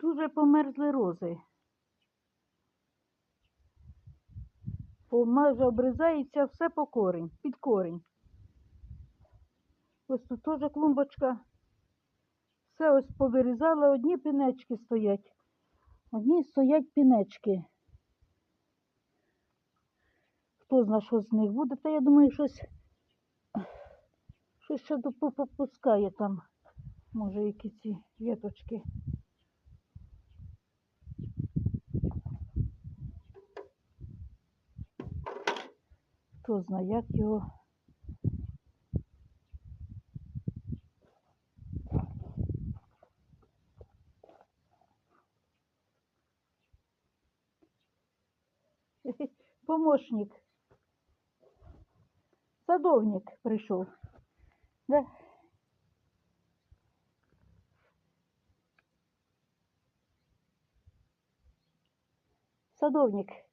Дуже померзли рози. Майже обрізається все по корінь, під корінь. Ось тут теж клумбочка. Все ось повирізала, одні пінечки стоять. Одні стоять пінечки. Хто знає, що з них буде, та я думаю, щось ще попускає там. Може, якісь ці віточки. Хто знає, як його. Помощник. Садовник прийшов. Да? Садовник.